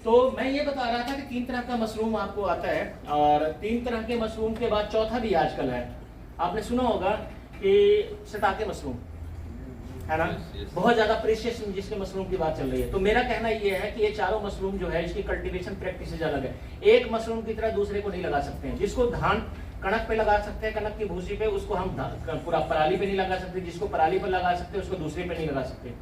तो मैं ये बता रहा था कि 3 तरह का मशरूम आपको आता है, और 3 तरह के मशरूम के बाद चौथा भी आजकल है। आपने सुना होगा कि सिताके मशरूम, है ना, बहुत ज्यादा प्रेशियस जिसके मशरूम की बात चल रही है। तो मेरा कहना ये है कि ये चारों मशरूम जो है इसकी कल्टीवेशन प्रैक्टिसेस अलग है। एक मशरूम की तरह दूसरे को नहीं लगा सकते हैं। जिसको धान कणक पे लगा सकते हैं, कणक की भूसी पे, उसको हम पूरा पराली पे नहीं लगा सकते। जिसको पराली पर लगा सकते हैं उसको दूसरे पे नहीं लगा सकते।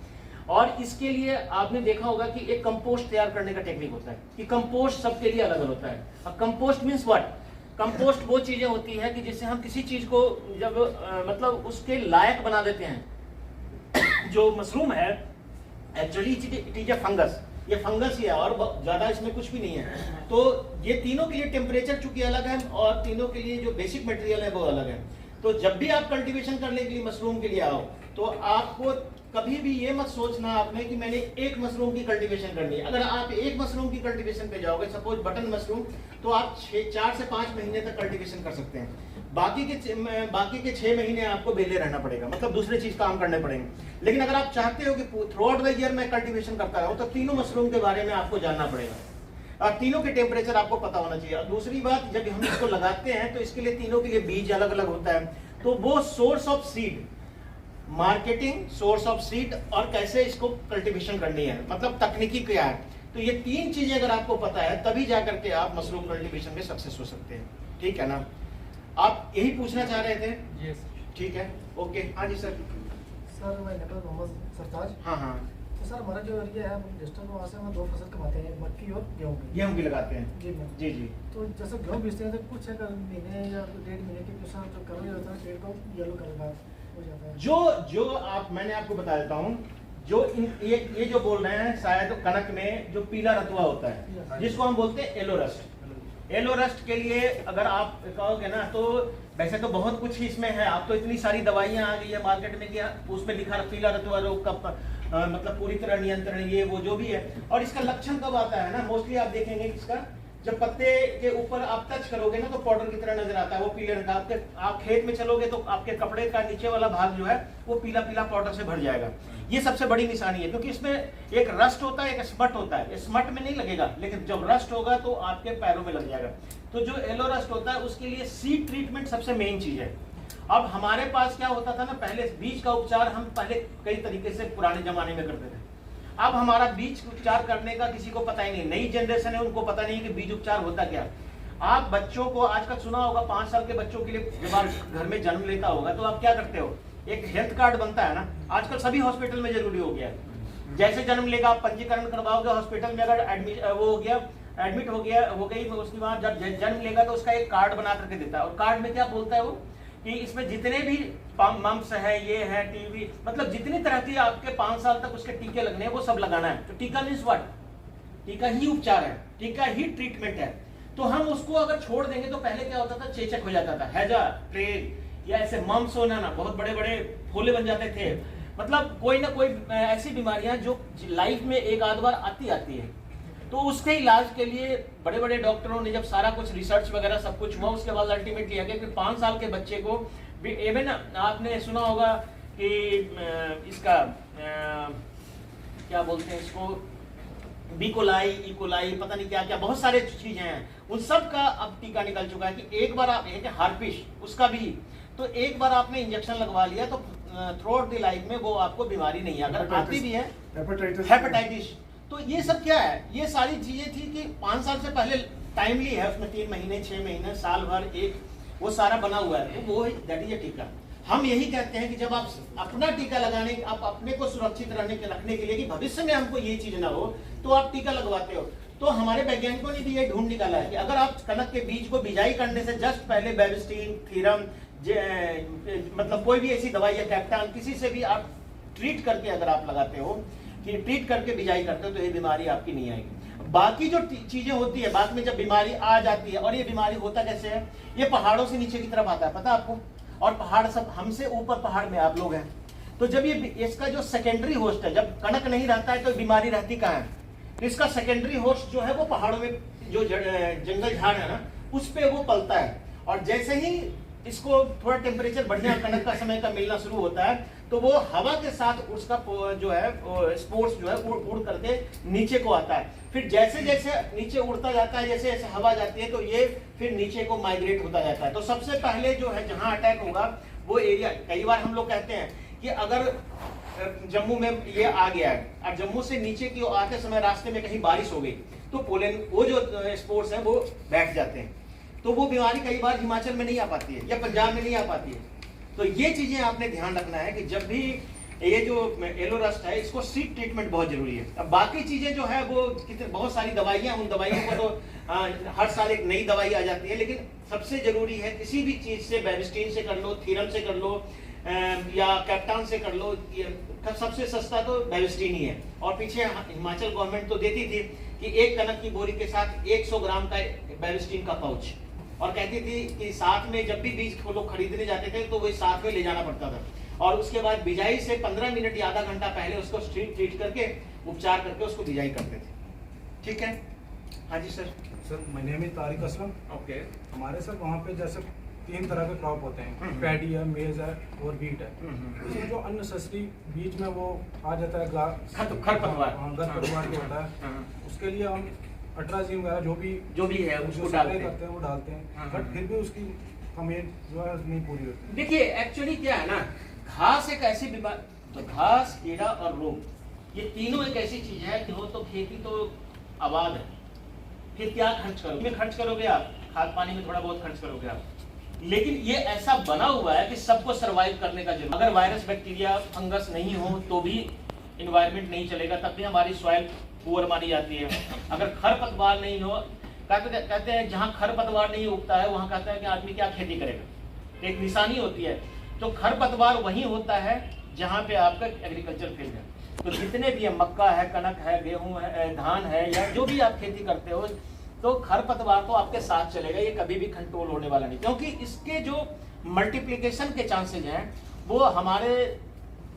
और इसके लिए आपने देखा होगा कि एक कंपोस्ट तैयार करने का टेक्निक होता है कि कंपोस्ट सबके लिए अलग अलग होता है। अब कंपोस्ट मीन्स व्हाट? कंपोस्ट वो चीजें होती है कि जिससे हम किसी चीज को जब मतलब उसके लायक बना देते हैं। जो मशरूम है actually it is a fungus, ये फंगस ही है और ज्यादा इसमें कुछ भी नहीं है। तो ये तीनों के लिए टेम्परेचर चूंकि अलग है और तीनों के लिए जो बेसिक मटेरियल है वो अलग है। तो जब भी आप कल्टीवेशन करने के लिए मशरूम के लिए आओ तो आपको कभी भी ये मत सोचना आपने कि मैंने एक मशरूम की कल्टीवेशन करनी है। अगर आप एक मशरूम की कल्टीवेशन पे जाओगे, सपोज बटन मशरूम, तो आप 4 से 5 महीने तक कल्टीवेशन कर सकते हैं। बाकी के 6 महीने आपको बेले रहना पड़ेगा, मतलब दूसरे चीज काम करने पड़ेंगे। लेकिन अगर आप चाहते हो कि थ्रू आउट द ईयर मैं कल्टीवेशन करता रहूं, तो तीनों मशरूम के बारे में आपको जानना पड़ेगा और तीनों के टेम्परेचर आपको पता होना चाहिए। दूसरी बात, जब हम इसको लगाते हैं तो इसके लिए तीनों के लिए बीज अलग अलग होता है। तो वो source of seed, marketing, source of seed और कैसे इसको कल्टीवेशन करनी है, मतलब तकनीकी क्या है। तो ये 3 चीजें अगर आपको पता है तभी जाकर के आप मशरूम कल्टीवेशन में सक्सेस हो सकते हैं। ठीक है ना? आप यही पूछना चाह रहे थे? यस। ठीक है, ओके। हाँ जी सर। सर मैं मोहम्मद सरताज। हाँ हाँ। तो सर हमारा जो एरिया है डिस्ट्रिक्ट, वहाँ से हम 2 फसल कमाते हैं, मक्की और गेहूँ की। गेहूं की लगाते हैं? जी मैम। जी जी। तो जैसे गेहूँ बेचते हैं तो कुछ एक महीने या 1.5 महीने के पीछे जो कलर जो होता है पेड़ को येलो कलर का हो जाता है। जो आप, मैंने आपको बता देता हूँ, जो ये जो बोल रहे हैं शायद कनक में जो पीला रतुआ होता है जिसको हम बोलते हैं येलो रस्ट। येलो रस्ट के लिए अगर आप कहोगे ना, तो वैसे तो बहुत कुछ ही इसमें है। आप तो इतनी सारी दवाइयां आ गई है मार्केट में कि उसमें लिखा पीला रतुआ रोग का मतलब पूरी तरह नियंत्रण, ये वो जो भी है। और इसका लक्षण कब आता है ना, मोस्टली आप देखेंगे इसका जब पत्ते के ऊपर आप टच करोगे ना तो पाउडर की तरह नजर आता है, वो पीले रंग का। आप खेत में चलोगे तो आपके कपड़े का नीचे वाला भाग जो है वो पीला पीला पाउडर से भर जाएगा। ये सबसे बड़ी निशानी है, क्योंकि इसमें एक रस्ट होता है, एक स्मट होता है। स्मट में नहीं लगेगा, लेकिन जब रस्ट होगा तो आपके पैरों में लग जाएगा। तो जो येलो रस्ट होता है उसके लिए सीड ट्रीटमेंट सबसे मेन चीज है। अब हमारे पास क्या होता था ना, पहले बीज का उपचार हम पहले कई तरीके से पुराने जमाने में करते थे। अब हमारा बीज उपचार करने का किसी को पता ही नहीं। नई जनरेशन है, उनको पता नहीं कि बीज उपचार होता क्या। आप बच्चों को आजकल सुना होगा, 5 साल के बच्चों के लिए जब आप घर में जन्म लेता होगा तो आप क्या करते हो, एक हेल्थ कार्ड बनता है ना, आजकल सभी हॉस्पिटल में जरूरी हो गया है। जैसे जन्म लेगा आप पंजीकरण करवाओगे हॉस्पिटल में, अगर एडमिट हो गई, उसके बाद जब जन्म लेगा तो उसका एक कार्ड बना करके देता है। और कार्ड में क्या बोलता है वो कि इसमें जितने भी मम्स है, ये है, टीवी, मतलब जितनी तरह की आपके 5 साल तक उसके टीके लगने हैं वो सब लगाना है। तो टीका मीन्स व्हाट? टीका ही उपचार है, टीका ही ट्रीटमेंट है। तो हम उसको अगर छोड़ देंगे तो पहले क्या होता था, चेचक हो जाता था, हैजा, ट्रेग या ऐसे मम्स होना ना, बहुत बड़े बड़े फोले बन जाते थे। मतलब कोई ना कोई ऐसी बीमारियां जो लाइफ में एक आध बार आती है। तो उसके इलाज के लिए बड़े बड़े डॉक्टरों ने जब सारा कुछ रिसर्च वगैरह सब कुछ हुआ, उसके बाद अल्टीमेटली आ गया कि 5 साल के बच्चे को इवन आपने सुना होगा कि इसका क्या बोलते हैं इसको, बीकोलाई, इकोलाई, पता नहीं क्या क्या, बहुत सारे चीजें हैं। उन सब का अब टीका निकल चुका है कि एक बार आप हार्पिश उसका भी, तो एक बार आपने इंजेक्शन लगवा लिया तो थ्रू आउट द लाइफ में वो आपको बीमारी नहीं है। अगर आती भी है हेपेटाइटिस। तो ये सब क्या है, ये सारी चीजें थी कि 5 साल से पहले टाइमली है, उसमें 3 महीने, 6 महीने, साल भर, एक वो सारा बना हुआ है। वो दैट इज ए टीका। हम यही कहते हैं कि जब आप अपना टीका लगाने, आप अपने को सुरक्षित रखने के लिए कि भविष्य में हमको ये चीज ना हो, तो आप टीका लगवाते हो। तो हमारे वैज्ञानिकों ने भी ये ढूंढ निकाला है कि अगर आप कनक के बीज को बिजाई करने से जस्ट पहले बेबिस्टीन, थीरम, मतलब कोई भी ऐसी दवाई या कैप्टान, किसी से भी आप ट्रीट करके अगर आप लगाते हो, कि ट्रीट करके बिजाई करते हो, तो ये बीमारी आपकी नहीं आएगी। बाकी जो चीजें होती है बाद में जब बीमारी आ जाती है, और ये बीमारी होता कैसे है, ये पहाड़ों से नीचे की तरफ आता है, पता आपको, और पहाड़ सब हमसे ऊपर पहाड़ में आप लोग हैं। तो जब ये इसका जो सेकेंडरी होस्ट है, जब कनक नहीं रहता है तो बीमारी रहती कहाँ है, तो इसका सेकेंडरी होस्ट जो है वो पहाड़ों में जो जंगल झाड़ है ना, उस पे वो पलता है। और जैसे ही इसको थोड़ा टेम्परेचर बढ़ने, कनक का समय का मिलना शुरू होता है, तो वो हवा के साथ उसका जो है स्पोर्स जो है उड़ करके नीचे को आता है। फिर जैसे जैसे नीचे उड़ता जाता है, जैसे जैसे हवा जाती है तो ये फिर नीचे को माइग्रेट होता जाता है। तो सबसे पहले जो है जहां अटैक होगा वो एरिया, कई बार हम लोग कहते हैं कि अगर जम्मू में ये आ गया है और जम्मू से नीचे की आते समय रास्ते में कहीं बारिश हो गई तो पोलन वो जो स्पोर्ट्स हैं वो बैठ जाते हैं, तो वो बीमारी कई बार हिमाचल में नहीं आ पाती है या पंजाब में नहीं आ पाती है। तो ये चीजें आपने ध्यान रखना है कि जब भी ये जो येलो रस्ट है इसको सीड ट्रीटमेंट बहुत जरूरी है। अब बाकी चीजें जो है वो कितने बहुत सारी दवाइयां, उन दवाइयों को तो हर साल एक नई दवाई आ जाती है, लेकिन सबसे जरूरी है किसी भी चीज से, बेबिस्टीन से कर लो, थीरम से कर लो या कैप्टान से कर लो, सबसे सस्ता तो बेबिस्टीन ही है। और पीछे हिमाचल गवर्नमेंट तो देती थी कि एक कनक की बोरी के साथ 100 ग्राम का बेबिस्टीन का पाउच, और कहती थी कि साथ में जब भी बीज को लोग खरीदने जाते थे तो वो साथ में ले जाना पड़ता था। और उसके बाद बिजाई से 15 मिनट या आधा घंटा पहले उसको ट्रीट करके उपचार करके उसको बिजाई करते थे। ठीक है, हाँ जी sir. Sir my name is Tariq Aslam. Okay. हमारे सर वहाँ पे जैसे 3 तरह के क्रॉप होते हैं, पैडी है, मेज है और वीट है। इसमें जो अननेसेसरी बीच में वो आ जाता है खरपतवार, खरपतवार जो होता है, उसके लिए हम अट्राजीन वगैरह जो भी है उसको डालते हैं वो डालते हैं, बट फिर भी उसकी कमेंट जो है नहीं पूरी होती। देखिए एक्चुअली क्या है ना, घास एक ऐसी बीमारी, तो घास, कीड़ा और रोग ये तीनों एक ऐसी चीज है कि हो तो खेती तो आबाद है, फिर क्या खर्च करोगे? में खर्च करोगे आप, खाद पानी में थोड़ा बहुत खर्च करोगे आप, लेकिन ये ऐसा बना हुआ है कि सबको सरवाइव करने का जरूर। अगर वायरस, बैक्टीरिया, फंगस नहीं हो तो भी इन्वायरमेंट नहीं चलेगा, तब भी हमारी सॉइल पुअर मानी जाती है। अगर खरपतवार नहीं हो, कहते हैं जहाँ खरपतवार नहीं उगता है वहाँ कहता है कि आदमी क्या खेती करेगा, एक निशानी होती है। तो खरपतवार वहीं होता है जहाँ पे आपका एग्रीकल्चर फील्ड है। तो जितने भी है, मक्का है, कनक है, गेहूं है, धान है, या जो भी आप खेती करते हो, तो खरपतवार तो आपके साथ चलेगा, ये कभी भी कंट्रोल होने वाला नहीं, क्योंकि इसके जो मल्टीप्लिकेशन के चांसेज हैं वो हमारे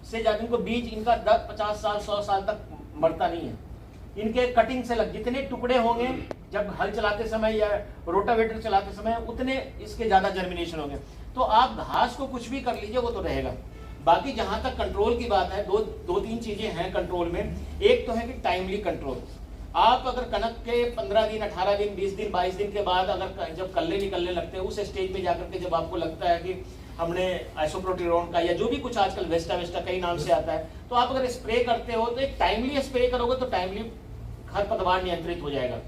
से ज्यादा, इनको बीज इनका 10, 50 साल, 100 साल तक मरता नहीं है। इनके कटिंग से जितने टुकड़े होंगे जब हल चलाते समय या रोटावेटर चलाते समय, उतने इसके ज्यादा जर्मिनेशन होंगे। तो आप घास को कुछ भी कर लीजिए वो तो रहेगा। बाकी जहां तक कंट्रोल की बात है, दो तीन चीजें हैं कंट्रोल में। एक तो है कि टाइमली कंट्रोल। आप अगर कनक के 15 दिन, 18 दिन, 20 दिन, 22 दिन के बाद अगर जब कल्ले निकलने लगते हैं, उस स्टेज में जाकर के जब आपको लगता है कि हमने आइसोप्रोटिरोन का या जो भी कुछ आजकल वेस्टा कई नाम से आता है, तो आप अगर स्प्रे करते हो तो एक टाइमली स्प्रे करोगे तो टाइमली खरपतवार नियंत्रित हो जाएगा।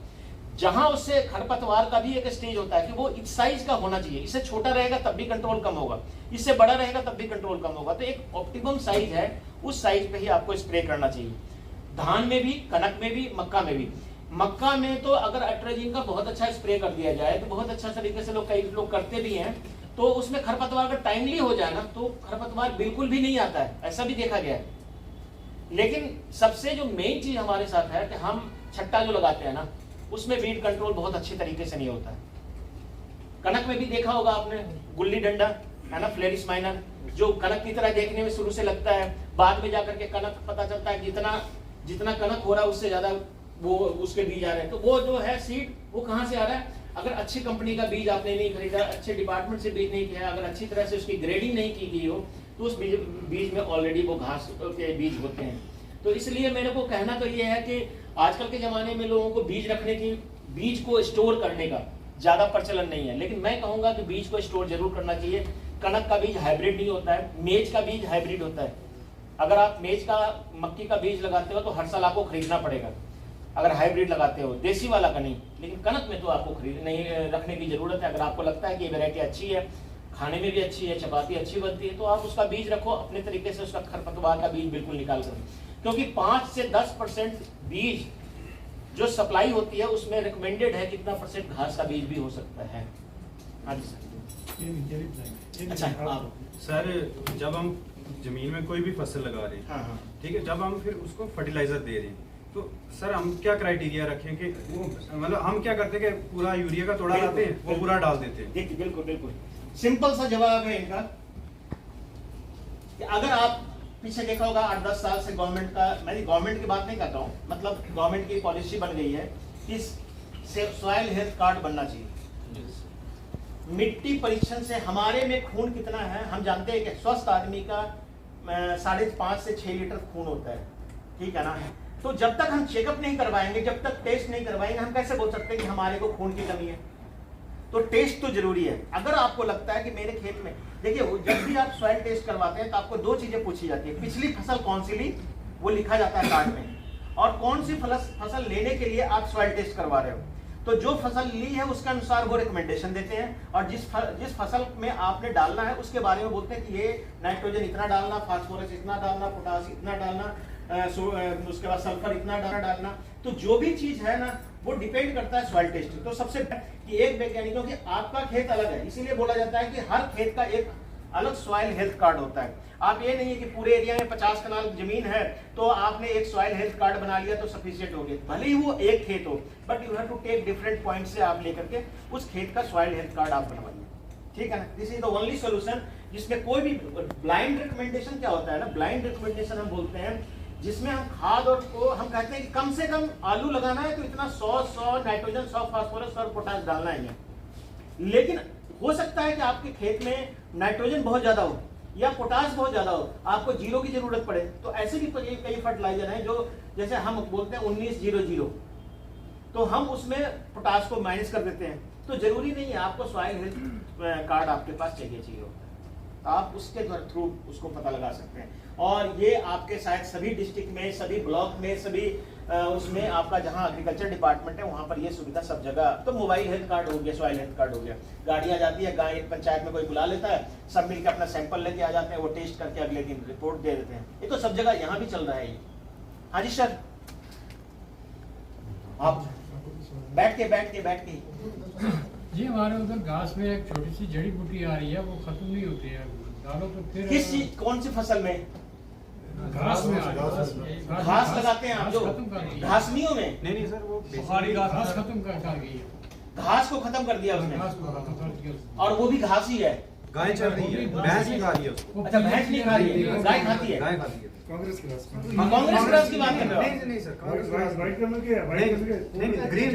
जहां उससे खरपतवार का भी एक स्टेज होता है कि वो इस साइज का होना चाहिए, इससे छोटा रहेगा तब भी कंट्रोल कम होगा, इससे बड़ा रहेगा तब भी कंट्रोल कम होगा। तो एक ऑप्टिमम साइज है, उस साइज पे ही आपको स्प्रे करना चाहिए। धान में भी, कनक में भी, मक्का में भी। मक्का में तो अगर अट्राजीन का बहुत अच्छा स्प्रे कर दिया जाए तो बहुत अच्छा तरीके से कई लोग करते भी हैं, तो उसमें खरपतवार का टाइमली हो जाए ना तो खरपतवार बिल्कुल भी नहीं आता है, ऐसा भी देखा गया है। लेकिन सबसे जो मेन चीज हमारे साथ है कि हम छट्टा जो लगाते हैं ना, उसमें वीड कंट्रोल बहुत अच्छे तरीके से नहीं होता है। कनक में भी देखा होगा आपने, गुल्ली डंडा है ना, फ्लेरिस माइनर, जो कनक की तरह देखने में शुरू से लगता है, बाद में जाकर के कनक पता चलता है जितना कनक हो रहा है उससे ज्यादा वो उसके बीज आ रहे हैं। तो वो जो है सीड, वो कहाँ से आ रहा है? अगर अच्छी कंपनी का बीज आपने नहीं खरीदा, अच्छे डिपार्टमेंट से बीज नहीं किया, अगर अच्छी तरह से उसकी ग्रेडिंग नहीं की गई हो, तो उस बीज में ऑलरेडी वो घास के बीज होते हैं। तो इसलिए मेरे को कहना तो ये है कि आजकल के जमाने में लोगों को बीज रखने की, बीज को स्टोर करने का ज्यादा प्रचलन नहीं है, लेकिन मैं कहूंगा कि बीज को स्टोर जरूर करना चाहिए। कनक का बीज हाइब्रिड नहीं होता है, मेज का बीज हाइब्रिड होता है। अगर आप मेज का, मक्की का बीज लगाते हो तो हर साल आपको खरीदना पड़ेगा, अगर हाइब्रिड लगाते हो, देसी वाला का नहीं। लेकिन कनक में तो आपको नहीं रखने की जरूरत है। अगर आपको लगता है कि ये वैरायटी अच्छी है, खाने में भी अच्छी है, चपाती अच्छी बनती है, तो आप उसका बीज रखो अपने तरीके से, उसका खरपतवार का बीज बिल्कुल निकाल कर। क्योंकि 5 से 10% बीज जो सप्लाई होती है उसमें रिकमेंडेड है कितना परसेंट घास का बीज भी हो सकता है। हाँ जी सर। अच्छा सर, जब हम जमीन में कोई भी फसल लगा रहे हैं, हाँ, ठीक है, जब हम फिर उसको फर्टिलाइजर दे रहे हैं, तो सर हम क्या क्राइटेरिया रखें कि वो, मतलब हम क्या करते हैं कि पूरा यूरिया का तोड़ा लाते हैं, वो पूरा डाल देते हैं? देखिए बिल्कुल सिंपल सा जवाब है इनका कि अगर आप पीछे देखा होगा 8-10 साल से गवर्नमेंट का, मैं गवर्नमेंट की बात नहीं करता हूँ, मतलब गवर्नमेंट की पॉलिसी बन गई है कि सॉइल हेल्थ कार्ड बनना चाहिए। मिट्टी परीक्षण से हमारे में खून कितना है हम जानते हैं कि स्वस्थ आदमी का 5.5 से 6 लीटर खून होता है, ठीक है ना। तो जब तक हम चेकअप नहीं करवाएंगे, जब तक टेस्ट नहीं करवाएंगे, हम कैसे बोल सकते हैं कि हमारे को खून की कमी है। तो टेस्ट तो जरूरी है। अगर आपको लगता है कि मेरे खेत में, देखिए जब भी आप सॉइल टेस्ट करवाते हैं तो आपको 2 चीजें पूछी जाती है, पिछली फसल कौन सी ली वो लिखा जाता है कार्ड में, और कौन सी फसल लेने के लिए आप सॉइल टेस्ट करवा रहे हो। तो जो फसल ली है उसके अनुसार वो रिकमेंडेशन देते हैं, और जिस फसल में आपने डालना है उसके बारे में बोलते हैं कि ये नाइट्रोजन इतना डालना, फास्फोरस इतना डालना, पोटास इतना डालना, उसके बाद सल्फर इतना डालना। तो जो भी चीज है ना वो डिपेंड करता है सॉइल टेस्ट। तो सबसे कि एक वैज्ञानिकों की आपका खेत अलग है, इसीलिए बोला जाता है कि हर खेत का एक अलग सॉइल हेल्थ कार्ड होता है। आप ये नहीं है कि पूरे एरिया में 50 कनाल जमीन है तो आपने एक सॉइल हेल्थ कार्ड बना लिया तो सफिशिएंट हो गया, भले ही वो एक खेत हो, but you have to take different point से आप लेकर के उस खेत का सॉइल हेल्थ कार्ड आप बनवाइए, ठीक है ना। This is the only solution जिसमें कोई भी ब्लाइंड रिकमेंडेशन क्या होता है ना, ब्लाइंड रिकमेंडेशन हम बोलते हैं जिसमें हम खाद और को हम कहते हैं कि कम से कम आलू लगाना है तो इतना 100 नाइट्रोजन, 100 फास्फोरस और पोटास डालना है। लेकिन हो सकता है कि आपके खेत में नाइट्रोजन बहुत ज्यादा हो या पोटास बहुत ज्यादा हो, आपको 0 की जरूरत पड़े। तो ऐसे भी कई फर्टिलाइजर हैं जो जैसे हम बोलते हैं 1900, तो हम उसमें पोटास को माइनस कर देते हैं। तो जरूरी नहीं है आपको सॉइल हेल्थ कार्ड आपके पास चाहिए होता है, आप उसके थ्रू उसको पता लगा सकते हैं। और ये आपके शायद सभी डिस्ट्रिक्ट में, सभी ब्लॉक में, सभी उसमें आपका जहां एग्रीकल्चर डिपार्टमेंट है वहां पर ये सुविधा सब जगह। तो मोबाइल हेल्थ कार्ड हो गया, सॉइल हेल्थ कार्ड हो गया, गाड़ियां जाती है, गाय पंचायत में कोई बुला लेता है, सब मिलकर अपना सैंपल लेके आ जाते हैं, वो टेस्ट करके अगले दिन रिपोर्ट दे देते हैं। ये तो सब जगह यहाँ भी चल रहा है ये। हाँ जी सर, आप बैठ के जी हमारे उधर घास में एक छोटी सी जड़ी बूटी आ रही है, वो खत्म नहीं होती है, डालो तो फिर किस चीज, कौन सी फसल में घास में आ रही है। घास लगाते हैं आप जो खत्म कर दी है। घासनियों में? नहीं सर, वो बुखारी घास खत्म कर गई है, घास को खत्म कर दिया उसने, घास को खत्म कर दिया। और वो भी घास ही है। गाय चल रही है, भैंस नहीं खा रही है उसको। अच्छा, भैंस नहीं खा रही है, गाय खाती है। गाय खाती है। कांग्रेस के रास्ते हाँ, कांग्रेस ग्रास की बात कर रहे हो? नहीं सर, कांग्रेस व्हाइट कलर की है, व्हाइट कलर की नहीं, ग्रीन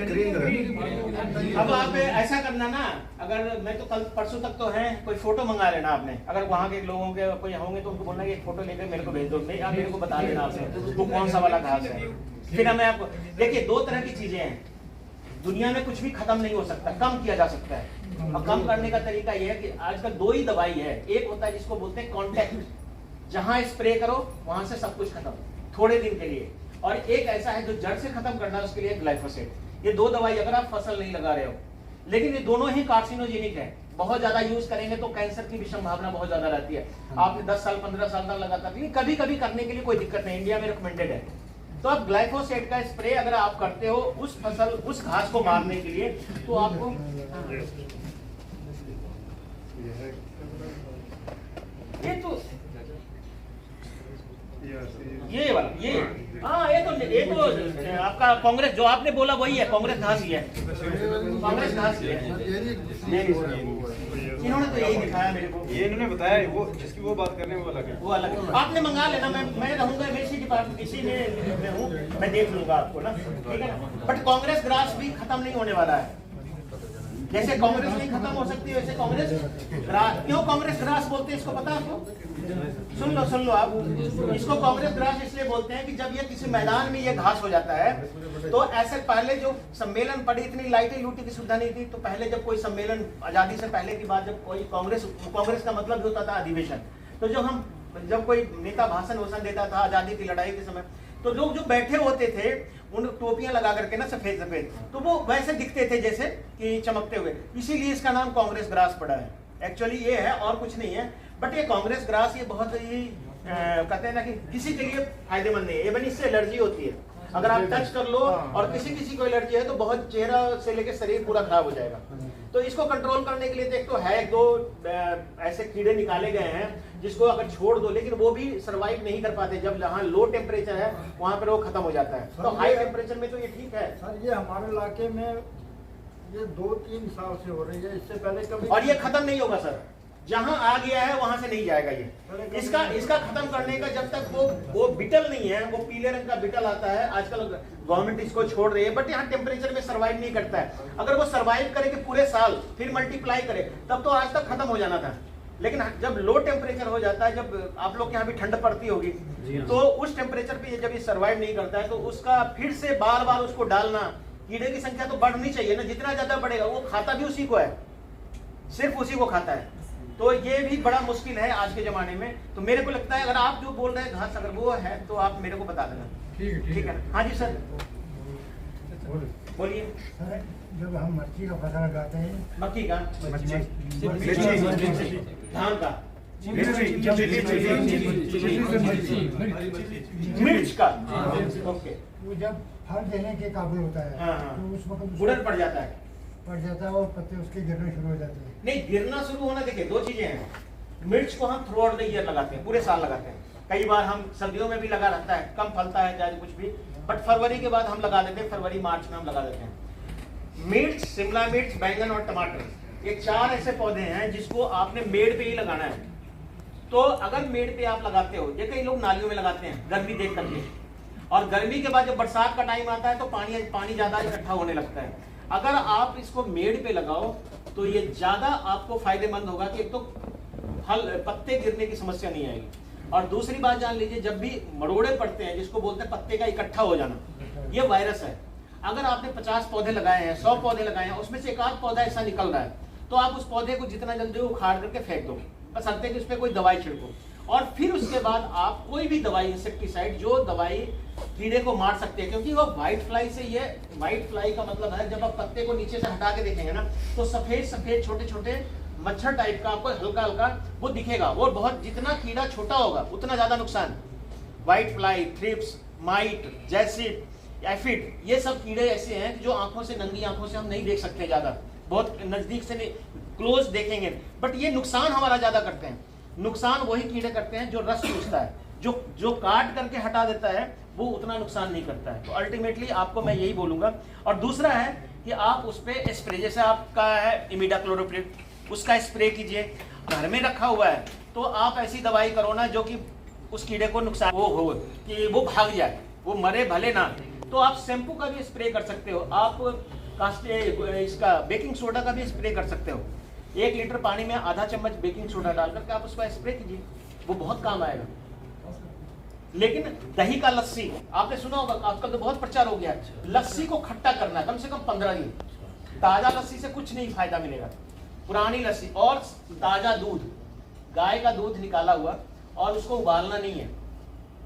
कलर। अब आप ऐसा करना ना, अगर मैं तो कल परसों तक तो है, कोई फोटो मंगा लेना आपने, अगर वहाँ के लोगों के कोई होंगे तो उनको बोलना कि एक फोटो लेकर मेरे को भेज दो, आप मेरे को बता देना आपसे वो कौन सा वाला घास है। फिर हमें आपको देखिए, 2 तरह की चीजें हैं दुनिया में, कुछ भी खत्म नहीं हो सकता, कम किया जा सकता है। और कम करने का तरीका यह है कि आजकल 2 ही दवाई है, एक होता है जिसको बोलते हैं कॉन्टैक्ट, जहां स्प्रे करो वहां से सब कुछ खत्म थोड़े दिन के लिए, और एक ऐसा है जो जड़ से खत्म करना है, उसके लिए ग्लाइफोसेट। ये 2 दवाई अगर आप फसल नहीं लगा रहे हो, लेकिन ये दोनों ही कार्सिनोजेनिक है, बहुत ज्यादा यूज करेंगे तो कैंसर की भी संभावना बहुत ज्यादा रहती है। आपने 10 साल 15 साल तक लगातार, लेकिन कभी कभी करने के लिए कोई दिक्कत नहीं, इंडिया में रिकमेंडेड है। तो आप ग्लाइफोसेट का स्प्रे अगर आप करते हो उस फसल, उस घास को मारने के लिए, तो आपको ये तो ये वाला, ये हाँ, ये तो आपका कांग्रेस, जो आपने बोला वही है, कांग्रेस घास ही है, कांग्रेस घास ही है। इन्होंने तो यही दिखाया मेरे को, ये इन्होंने बताया, वो जिसकी वो बात करने वो अलग है, वो अलग है। आपने मंगा लेना, मैं रहूंगा, मैं इसी डिपार्टमेंट, इसी में हूँ, मैं देख लूंगा आपको ना, ठीक है ना। बट कांग्रेस ग्रास भी खत्म नहीं होने वाला है, जैसे कांग्रेस नहीं खत्म हो सकती वैसे कांग्रेस ग्रास। क्यों कांग्रेस ग्रास बोलते हैं इसको पता है आपको? सुन लो आप, इसको कांग्रेस ग्रास इसलिए बोलते हैं कि जब ये किसी मैदान में ये घास हो जाता है, तो ऐसे पहले जो सम्मेलन पड़ी, इतनी लाइटी लूटी की सुविधा नहीं थी, तो पहले जब कोई सम्मेलन आजादी से पहले की बात, जब कोई कांग्रेस का मतलब होता था अधिवेशन, तो जब कोई नेता भाषण देता था आजादी की लड़ाई के समय, तो लोग जो बैठे होते थे उन टोपियां लगा करके ना सफेद, तो वो वैसे दिखते थे जैसे कि चमकते हुए, इसीलिए इसका नाम कांग्रेस ग्रास पड़ा है। एक्चुअली ये है और कुछ नहीं है, बट ये कांग्रेस ग्रास ये बहुत ही कहते हैं ना कि किसी के लिए फायदेमंद नहीं है, इवन इससे एलर्जी होती है, अगर आप टच कर लो और किसी को एलर्जी है तो बहुत चेहरा से लेकर शरीर पूरा खराब हो जाएगा। तो इसको कंट्रोल करने के लिए एक तो है, 2 ऐसे कीड़े निकाले गए हैं जिसको अगर छोड़ दो, लेकिन वो भी सरवाइव नहीं कर पाते, जब जहाँ लो टेम्परेचर है वहां पर वो खत्म हो जाता है। तो हाई टेम्परेचर में तो ये ठीक है सर। ये हमारे इलाके में ये 2-3 साल से हो रही है, इससे पहले कभी, और ये खत्म नहीं होगा सर, जहां आ गया है वहां से नहीं जाएगा ये। इसका खत्म करने का जब तक वो बिटल नहीं है, वो पीले रंग का बिटल आता है, आजकल गवर्नमेंट इसको छोड़ रही है, बट यहाँ टेम्परेचर में सरवाइव नहीं करता है। अगर वो सरवाइव करे कि पूरे साल फिर मल्टीप्लाई करे, तब तो आज तक खत्म हो जाना था। लेकिन जब लो टेम्परेचर हो जाता है, जब आप लोग के यहाँ भी ठंड पड़ती होगी, तो उस टेम्परेचर पे जब ये सर्वाइव नहीं करता है तो उसका फिर से बार बार उसको डालना, कीड़े की संख्या तो बढ़नी चाहिए ना, जितना ज्यादा बढ़ेगा वो खाता भी उसी को है, सिर्फ उसी को खाता है। तो ये भी बड़ा मुश्किल है आज के जमाने में। तो मेरे को लगता है अगर आप जो बोल रहे हैं घास अगर वो है तो आप मेरे को बता देना। ठीक है। हाँ जी सर बोलिए। सर जब हम मिर्ची का फसल लगाते हैं, मक्की का, धान का, मिर्च का, ओके, वो जब फल देने के काबिल होता है हाँ, हाँ। तो उस वक्त बुढ़न पड़ जाता है। पड़ जाता है और पत्ते उसके गिरने शुरू हो जाते हैं। नहीं, गिरना शुरू होना, देखिए दो चीजें हैं। मिर्च को हम थ्रू आउट द ईयर लगाते हैं, पूरे साल लगाते हैं। कई बार हम सर्दियों में भी लगा रहता है, कम फलता है चाहे कुछ भी, बट फरवरी के बाद हम लगा देते हैं, फरवरी मार्च में हम लगा देते हैं। मिर्च, शिमला मिर्च, बैंगन और टमाटर, ये 4 ऐसे पौधे हैं जिसको आपने मेड़ पे ही लगाना है। तो अगर मेड़ पे आप लगाते हो, ये कई लोग नालियों में लगाते हैं गर्मी देख करके, और गर्मी के बाद जब बरसात का टाइम आता है तो पानी ज्यादा इकट्ठा होने लगता है। अगर आप इसको मेड़ पे लगाओ तो ये ज्यादा आपको फायदेमंद होगा कि एक तो पत्ते गिरने की समस्या नहीं आएगी, और दूसरी बात जान लीजिए, जब भी मरोड़े पड़ते हैं जिसको बोलते हैं पत्ते का इकट्ठा हो जाना, ये वायरस है। अगर आपने 50 पौधे लगाए हैं, 100 पौधे लगाए हैं, उसमें से एक आध पौधा ऐसा निकल रहा है, तो आप उस पौधे को जितना जल्दी उखाड़ करके फेंक दो, बस हल्के कि उस पर कोई दवाई छिड़को, और फिर उसके बाद आप कोई भी दवाई, इंसेक्टिसाइड, जो दवाई कीड़े को मार सकते हैं, क्योंकि वो व्हाइट फ्लाई से, ये व्हाइट फ्लाई का मतलब है जब आप पत्ते को नीचे से हटा के देखेंगे ना तो सफेद सफेद छोटे छोटे मच्छर टाइप का आपको हल्का हल्का वो दिखेगा। वो बहुत, जितना कीड़ा छोटा होगा उतना ज्यादा नुकसान। White fly, thrips, might, jassid, aphid, ये सब कीड़े ऐसे हैं जो आंखों से, नंगी आंखों से हम नहीं देख सकते, ज्यादा बहुत नजदीक से नहीं, क्लोज देखेंगे, बट ये नुकसान हमारा ज्यादा करते हैं। नुकसान वही कीड़े करते हैं जो रस चूसता है, जो काट करके हटा देता है वो उतना नुकसान नहीं करता है। तो अल्टीमेटली आपको मैं यही बोलूंगा। और दूसरा है कि आप उस पर स्प्रे, जैसे आपका है इमिडाक्लोरोप्रिड, उसका स्प्रे कीजिए। घर में रखा हुआ है तो आप ऐसी दवाई करो ना जो कि उस कीड़े को नुकसान वो हो, कि वो भाग जाए, वो मरे भले ना। तो आप शैम्पू का भी स्प्रे कर सकते हो, आप इसका बेकिंग सोडा का भी स्प्रे कर सकते हो। 1 लीटर पानी में आधा चम्मच बेकिंग सोडा डाल करके आप उसका स्प्रे कीजिए, वो बहुत काम आएगा। लेकिन दही का लस्सी आपने सुना होगा, आजकल तो बहुत प्रचार हो गया है, लस्सी को खट्टा करना है कम से कम 15 दिन। ताजा लस्सी से कुछ नहीं फायदा मिलेगा, पुरानी लस्सी और ताजा दूध, गाय का दूध निकाला हुआ, और उसको उबालना नहीं है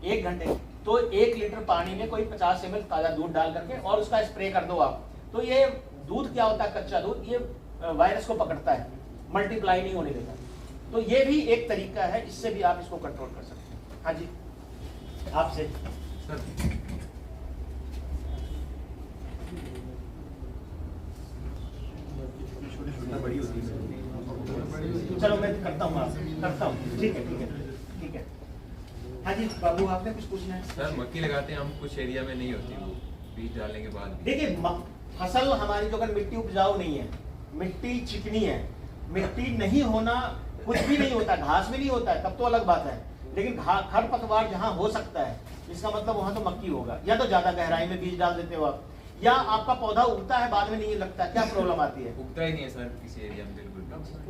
1 घंटे, तो 1 लीटर पानी में कोई 50 ml ताजा दूध डाल करके और उसका स्प्रे कर दो आप। तो ये दूध क्या होता है, कच्चा दूध, ये वायरस को पकड़ता है, मल्टीप्लाई नहीं होने देता। तो ये भी एक तरीका है, इससे भी आप इसको कंट्रोल कर सकते हैं। हाँ जी, आपसे सर, बड़ी होती है, चलो मैं करता हूँ, ठीक है। हाँ जी बाबू, आपने कुछ पूछना है? सर मक्की लगाते हैं हम, कुछ एरिया में नहीं होती वो बीज डालने के बाद। देखिए फसल हमारी जो, अगर मिट्टी उपजाऊ नहीं है, मिट्टी चिकनी है, मिट्टी नहीं होना कुछ भी नहीं होता, घास में नहीं होता है तब तो अलग बात है, लेकिन खरपतवार जहाँ हो सकता है इसका मतलब वहां तो मक्की होगा। या तो ज्यादा गहराई में बीज डाल देते हो आप, या आपका पौधा उगता है बाद में नहीं लगता, क्या प्रॉब्लम आती है? उगता ही नहीं है सर किसी एरिया में, बिल्कुल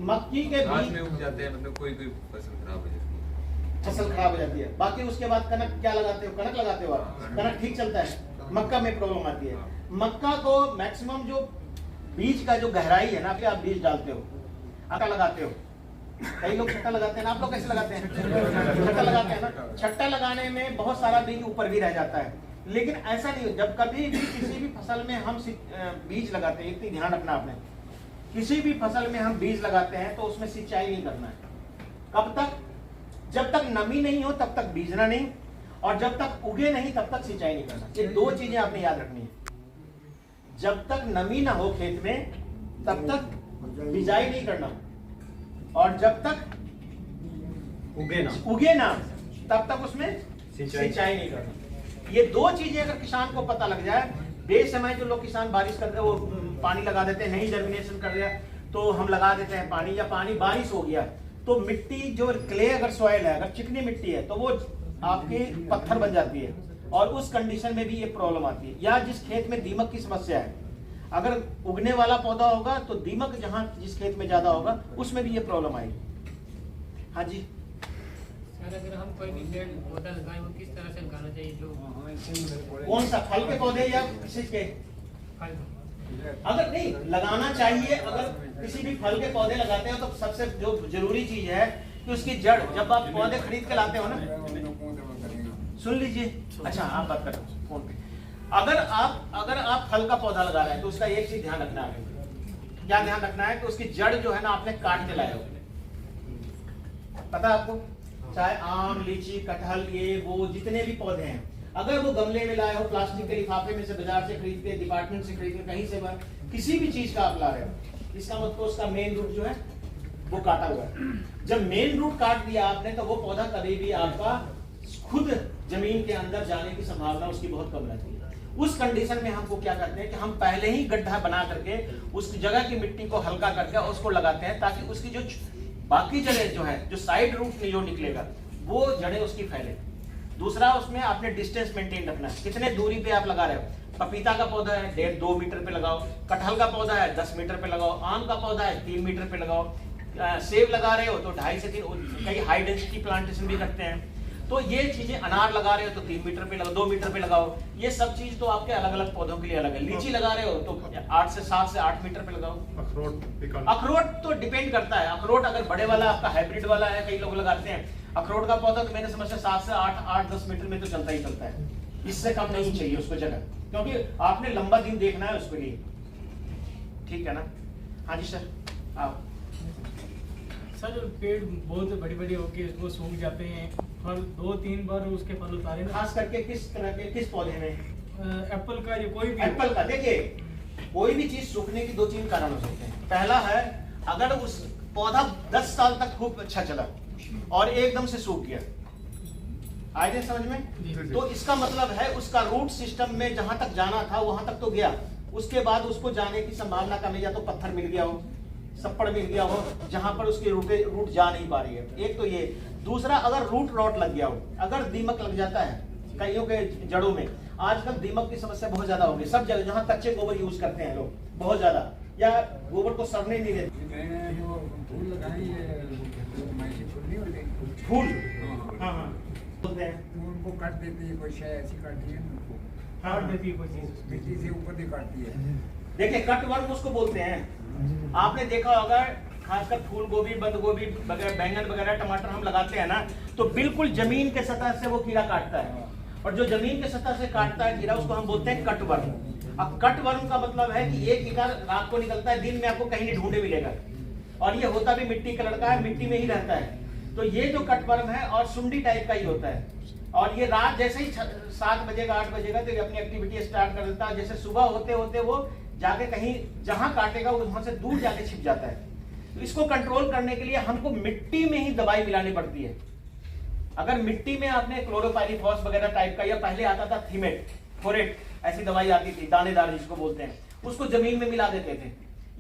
मक्की के घास बीज में उग जाते हैं, मतलब कोई फसल खराब हो जाती है। फसल खराब हो जाती है। बाकी उसके बाद कनक क्या लगाते हो? कनक लगाते हो आप, कनक ठीक चलता है। मक्का में प्रॉब्लम आती है। मक्का को मैक्सिमम जो बीज का जो गहराई है ना, फिर आप बीज डालते हो, आटा लगाते हो, कई लोग छट्टा लगाते हैं ना, आप लोग कैसे लगाते हैं? छट्टा लगाते हैं ना। छट्टा लगाने में बहुत सारा बीज ऊपर भी रह जाता है, लेकिन ऐसा नहीं। जब कभी भी किसी भी फसल में हम बीज लगाते हैं, इतनी ध्यान रखना आपने, किसी भी फसल में हम बीज लगाते हैं तो उसमें सिंचाई नहीं करना है। कब तक? जब तक नमी नहीं हो तब तक बीजना नहीं, और जब तक उगे नहीं तब तक सिंचाई नहीं करना। ये 2 चीजें आपने याद रखनी है। जब तक नमी ना हो खेत में तब तक बिजाई नहीं करना, और जब तक उगे ना तब तक उसमें सिंचाई नहीं करना। ये 2 चीजें अगर किसान को पता लग जाए, बेसमय जो लोग किसान बारिश करते हैं वो पानी लगा देते हैं, नहीं जर्मिनेशन कर गया तो हम लगा देते हैं पानी, या पानी बारिश हो गया तो मिट्टी जो क्ले अगर सॉइल है, अगर चिकनी मिट्टी है तो वो आपके पत्थर बन जाती है, और उस कंडीशन में भी ये प्रॉब्लम आती है। या जिस खेत में दीमक की समस्या है, अगर उगने वाला पौधा होगा तो दीमक जहां जिस खेत में ज्यादा होगा उसमें भी ये प्रॉब्लम आएगी। हाँ जी, सर अगर हम कोई भी पेड़ पौधा लगाएं वो किस तरह से लगाना चाहिए जो कौन सा, फल के पौधे या किसी के? फल अगर नहीं लगाना चाहिए, अगर किसी भी फल के पौधे लगाते हो तो सबसे जो जरूरी चीज है कि उसकी जड़, जब आप पौधे खरीद के लाते हो ना, सुन लीजिए, अच्छा आप बात करो फोन पे। अगर आप फल का पौधा लगा रहे हैं तो उसका एक चीज ध्यान रखना है, क्या ध्यान रखना है कि उसकी जड़ जो है ना आपने काट के लाए हो, पता है आपको? चाहे आम, लीची, कटहल, ये वो जितने भी पौधे हैं, अगर वो गमले में लाए हो, प्लास्टिक के लिफाफे में से, बाजार से खरीद के, डिपार्टमेंट से खरीद के, कहीं से किसी भी चीज का आप ला रहे हो, इसका मतलब उसका मेन रूट जो है वो काटा हुआ है। जब मेन रूट काट दिया आपने तो वो पौधा कभी भी आपका खुद जमीन के अंदर जाने की संभावना उसकी बहुत कम रहती है। उस कंडीशन में हमको क्या करते हैं कि हम पहले ही गड्ढा बना करके उस जगह की मिट्टी को हल्का करके उसको लगाते हैं, ताकि उसकी जो बाकी जड़ें जो है, जो साइड रूट जो निकलेगा, वो जड़ें उसकी फैले। दूसरा, उसमें आपने डिस्टेंस मेंटेन रखना है, कितने दूरी पे आप लगा रहे हो। पपीता का पौधा है 1.5-2 मीटर पे लगाओ, कटहल का पौधा है 10 मीटर पे लगाओ, आम का पौधा है 3 मीटर पे लगाओ, सेब लगा रहे हो तो 2.5 से 3, कई हाई डेंसिटी प्लांटेशन भी करते हैं। तो ये चीजें, अनार लगा रहे हो तो 3 मीटर पे लगाओ, 2 मीटर पे लगाओ। ये सब चीज तो आपके अलग अलग पौधों के लिए अलग है। लीची लगा रहे हो तो 7 से 8 मीटर पे लगाओ। अखरोट तो डिपेंड करता है, अखरोट अगर बड़े वाला आपका हाइब्रिड वाला है, कई लोग लगाते हैं अखरोट का पौधा, तो मेरे समझ से 7 से 8-10 मीटर में तो चलता ही चलता है, इससे कम नहीं चाहिए उसको जगह, क्योंकि आपने लंबा दिन देखना है उसके लिए, ठीक है ना? हाँ जी सर, आप सर जो पेड़ बहुत बड़ी बड़ी होके वो सूख जाते हैं, फल 2-3 बार उसके फल उतारे ना, खास करके किस तरह के, किस पौधे में? एप्पल का या कोई भी एप्पल का। देखिए, कोई भी चीज सूखने की 2-3 कारण हो सकते हैं। पहला है, अगर उस पौधा 10 साल तक खूब अच्छा चला और एकदम से सूख गया, आए समझ में, तो इसका मतलब है उसका रूट सिस्टम में जहां तक जाना था वहां तक तो गया, उसके बाद उसको जाने की संभावना कम है, या तो पत्थर मिल गया हो, सप्पड़ मिल गया हो, जहां पर उसकी रूट जा नहीं पा रही है। एक तो ये। दूसरा, अगर रूट रॉट लग गया हो, अगर दीमक लग जाता है कईयों के जड़ों में, आजकल दीमक की समस्या बहुत ज्यादा होगी सब जगह, जहां कच्चे गोबर यूज करते हैं लोग बहुत ज्यादा, या गोबर को सड़ने नहीं देते। फूल, हाँ बोलते हैं, उनको काट देती है, कोई शय ऐसी काटती है उनको, काट देती है कोई चीज, मिट्टी से ऊपर भी काटती है। देखिए, कट वर्म उसको बोलते हैं। आपने देखा होगा, खासकर फूल गोभी, बंद गोभी वगैरह, बैंगन वगैरह, टमाटर हम लगाते हैं ना, तो बिल्कुल जमीन के सतह से वो कीड़ा काटता है, और जो जमीन के सतह से काटता है कीड़ा, उसको हम बोलते हैं कट वर्म। अब कट वर्म का मतलब है कि एक कीड़ा रात को निकलता है, दिन में आपको कहीं नहीं ढूंढे मिलेगा, और ये होता भी मिट्टी कलर का है, मिट्टी में ही रहता है। तो ये जो कट वर्म है और सुंडी टाइप का ही होता है, और ये रात जैसे ही 7 बजेगा 8 बजेगा तो ये अपनी एक्टिविटी स्टार्ट कर देता है। जैसे सुबह होते होते वो जाके कहीं जहां काटेगा वहां से दूर जाके छिप जाता है। तो इसको कंट्रोल करने के लिए हमको मिट्टी में ही दवाई मिलानी पड़ती है। अगर मिट्टी में आपने क्लोरोपाइरीफॉस वगैरह टाइप का, या पहले आता था थीमेट, फोरेट, ऐसी दवाई आती थी दानेदार जिसको बोलते हैं, उसको जमीन में मिला देते थे,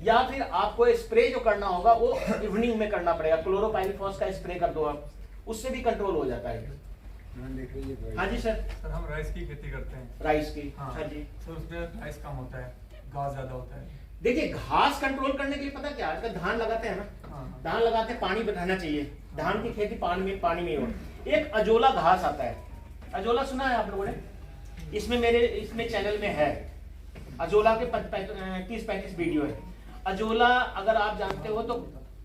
या फिर आपको स्प्रे जो करना होगा वो इवनिंग में करना पड़ेगा, क्लोरोपाइरीफॉस का स्प्रे कर दो आप, उससे भी कंट्रोल हो जाता है। हाँ जी सर। सर हम राइस की खेती करते हैं। राइस की? हाँ जी सर, उसमें राइस कम होता है, घास ज्यादा होता है। देखिए, घास कंट्रोल करने के लिए पता क्या, आजकल धान लगाते हैं ना, धान लगाते हैं, पानी बचाना चाहिए, धान की खेती पानी में हो। एक अजोला घास आता है, अजोला सुना है आप लोगों ने? इसमें चैनल में है, अजोला के 30-35 वीडियो है। अजोला अगर आप जानते हो तो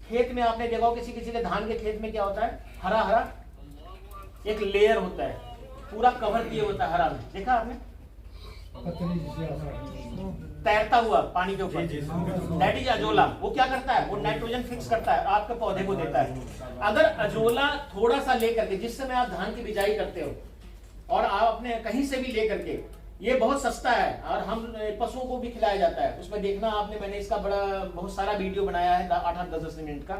खेत में आपने देखा हो, किसी के धान के खेत में क्या होता है, हरा हरा एक लेयर होता है, पूरा कवर किए होता है हरा में, देखा आपने? तैरता हुआ पानी के ऊपर, दैट इज अजोला। वो क्या करता है, वो नाइट्रोजन फिक्स करता है, आपके पौधे को देता है। अगर अजोला थोड़ा सा लेकर के, जिस समय आप धान की बिजाई करते हो और आप अपने कहीं से भी लेकर के, ये बहुत सस्ता है और हम पशुओं को भी खिलाया जाता है। उसमें देखना आपने, मैंने इसका बहुत सारा वीडियो बनाया है 8-10 मिनट का।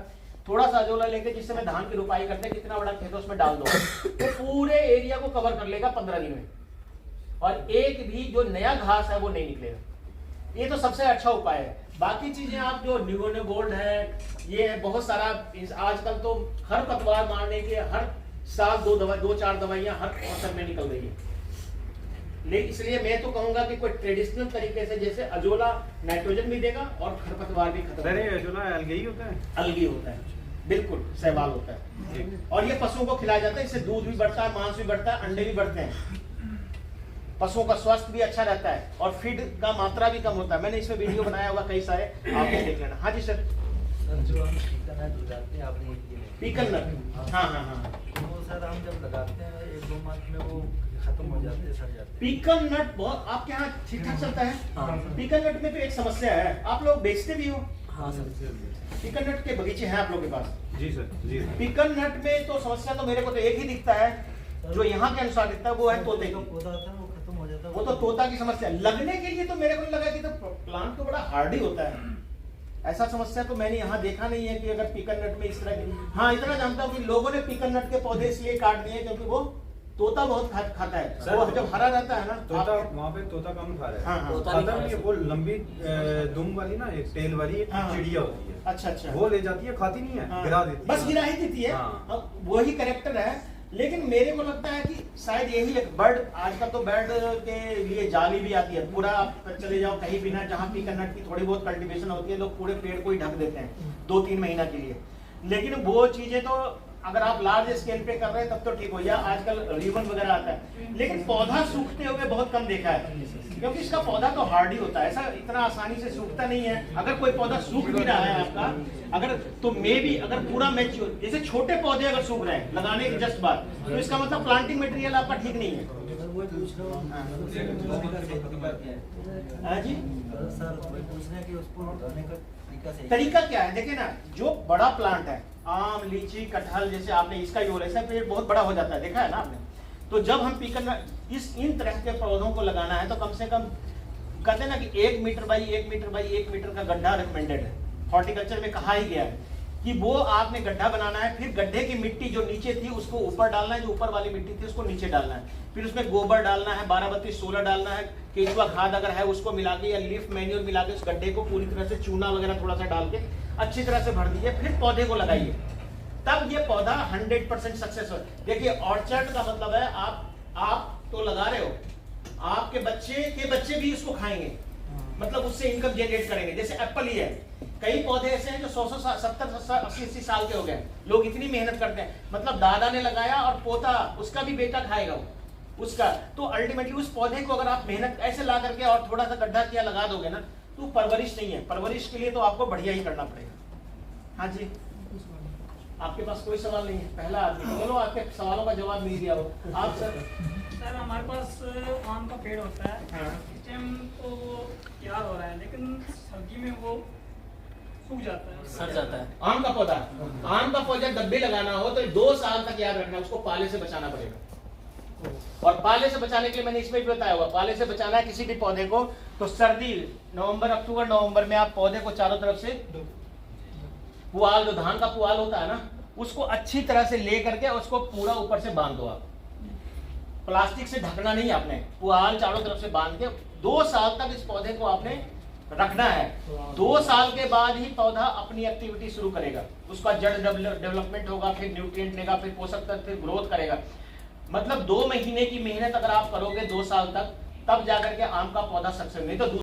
थोड़ा सा अजोला लेके जिस समय धान की रुपाई करते हैं, कितना बड़ा खेत है उसमें डाल दो, तो पूरे एरिया को कवर कर लेगा 15 दिन में, और एक भी जो नया घास है वो नहीं निकलेगा। ये तो सबसे अच्छा उपाय है। बाकी चीजें आप जो न्यूगोने गोल्ड है, ये है बहुत सारा, आजकल तो खरपतवार मारने के हर साल 2-4 दवाइयां हर मौसम में निकल रही है। लेकिन इसलिए मैं तो कहूंगा कि कोई ट्रेडिशनल तरीके से, जैसे अजोला नाइट्रोजन भी देगा और खरपतवार भी खत्म। सर ये अजोला अलगी होता है? अलगी होता है, बिल्कुल सहवाल होता है, और ये पशुओं को खिलाया जाता है, इससे दूध भी बढ़ता है, मांस भी बढ़ता है, अंडे भी बढ़ते हैं, पशुओं का स्वास्थ्य भी अच्छा रहता है, और फीड का मात्रा भी कम होता है। मैंने इसमें वीडियो बनाया होगा कई सारे, आप भी देख लेना। हाँ जी सर। जो हम पीकन नट लगाते हैं आपने पीकन नट, हाँ हाँ हाँ, वो सर हम जब लगाते हैं 1-2 मंथ में वो खत्म हो जाते हैं, सड़ जाते हैं। पीकन नट बहुत आपके यहाँ ठीक ठाक चलता है? हाँ। पीकन नट में तो एक समस्या है, आप लोग बेचते भी हो? हाँ सर। पीकन नट के बगीचे हैं आप लोग के पास? जी सर, जी सर। पीकन नट में तो समस्या तो मेरे को तो एक ही दिखता है, जो यहाँ के अनुसार दिखता है, वो है तोते का की। पौधा होता है वो खत्म हो जाता है। वो तो तोता की समस्या। लगने के लिए तो मेरे को लगा कि तो प्लांट तो बड़ा हार्डी होता है, ऐसा समस्या तो मैंने यहाँ देखा नहीं है कि अगर पीकन नट में इस तरह की। हाँ इतना जानता हूँ कि लोगों ने पीकन नट के पौधे इसलिए काट दिए क्योंकि वो तोता बहुत खाता है, सर, वो जब हरा रहता है ना तोता वहाँ पे तोता कम खा रहा है। हाँ, हाँ। खाता नहीं है, वो लंबी दुम वाली ना, एक टेल वाली एक हाँ, हाँ। चिड़िया होती है। अच्छा अच्छा, वो ले जाती है, खाती नहीं है, हाँ। गिरा देती है। बस गिरा ही देती है। हाँ। अब वही कैरेक्टर है, लेकिन मेरे को लगता है कि शायद यही एक बर्ड, आजकल तो बर्ड के लिए जाली भी आती है, पूरा आप चले जाओ कहीं भी ना, जहाँ पीकन नट की थोड़ी बहुत कल्टीवेशन होती है, लोग पूरे पेड़ को ही ढक देते हैं 2-3 महीना के लिए। लेकिन वो चीजें तो अगर आप लार्ज स्केल पे कर रहे हैं तब तो ठीक हो, या आजकल रिबन वगैरह आता है, लेकिन पौधा सूखते हुए बहुत कम देखा है, क्योंकि इसका पौधा तो हार्डी होता है, ऐसा इतना आसानी से सूखता नहीं है। अगर कोई पौधा सूख भी रहा है आपका, अगर तो मे भी अगर पूरा मैच्योर, जैसे छोटे पौधे अगर सूख रहे हैं लगाने के जस्ट बाद, तो इसका मतलब प्लांटिंग मटेरियल आपका ठीक नहीं है। वो पूछ रहा हूँ हाँ जी, सर वही पूछ रहे हैं कि उसको लगाने का तरीका सही तरीका क्या है? देखिए ना, जो बड़ा प्लांट है, आम, लीची, कटहल, जैसे आपने इसका ही बोला, ऐसा पेड़ बहुत बड़ा हो जाता है, देखा है ना आपने। तो जब हम पीकन इन तरह के पौधों को लगाना है तो कम से कम कहते हैं ना कि 1 meter by 1 meter by 1 meter का गड्ढा रिकमेंडेड है, हॉर्टिकल्चर में कहा ही गया है कि वो आपने गड्ढा बनाना है, फिर गड्ढे की मिट्टी जो नीचे थी उसको ऊपर डालना है, जो ऊपर वाली मिट्टी थी उसको नीचे डालना है, फिर उसमें गोबर डालना है, 12-32-16 डालना है, केचुआ खाद अगर है उसको मिला के या लीफ मैन्योर मिला के उस गड्ढे को पूरी तरह से चूना वगैरह थोड़ा सा डाल के अच्छी तरह से भर दीजिए, फिर पौधे को लगाइए, तब ये पौधा 100% सक्सेस हो। देखिए ऑर्चर्ड का मतलब है आप तो लगा रहे हो, आपके बच्चे के बच्चे भी इसको खाएंगे, मतलब उससे इनकम जनरेट करेंगे। जैसे एप्पल ही है, कई पौधे ऐसे हैं जो 100 70 80 साल के हो गए, लोग इतनी मेहनत करते हैं, मतलब दादा ने लगाया और पोता उसका भी बेटा खाएगा उसका, तो अल्टीमेटली उस पौधे को अगर आप मेहनत ऐसे ला करके और थोड़ा सा गड्ढा किया लगा दोगे ना, तो परवरिश नहीं है, परवरिश के लिए तो आपको बढ़िया ही करना पड़ेगा। हाँ जी, आपके पास कोई सवाल नहीं है? पहला आदमी, चलो आपके सवालों का जवाब मिल गया हो। आप सर? सर हमारे पास आम का पेड़ होता है, हाँ। इस टाइम तो वो तैयार हो रहा है, लेकिन सर्दी में वो सूख जाता है, सड़ जाता है। आम का पौधा, आम का पौधा डब्बे लगाना हो तो 2 साल तक याद रखना, उसको पाले से बचाना पड़ेगा। और पाले से बचाने के लिए मैंने इसमें भी बताया हुआ, पाले से बचाना है किसी भी पौधे को तो सर्दी अक्टूबर नवंबर में आप पौधे को चारों तरफ से पुआल, जो धान का पुआल होता है ना, उसको अच्छी तरह से ले करके उसको पूरा ऊपर से बांध दो आप, प्लास्टिक से ढकना नहीं, आपने पुआल चारों तरफ से बांध के 2 साल तक इस पौधे को आपने रखना है। 2 साल के बाद ही पौधा अपनी एक्टिविटी शुरू करेगा, उसका जड़ डेवलपमेंट होगा, फिर न्यूट्रिएंट लेगा, फिर पोषक तत्व, फिर ग्रोथ करेगा। मतलब 2 महीने की मेहनत अगर आप करोगे 2 साल तक, तब जाकर के आम का पौधा सक्सेस, नहीं तो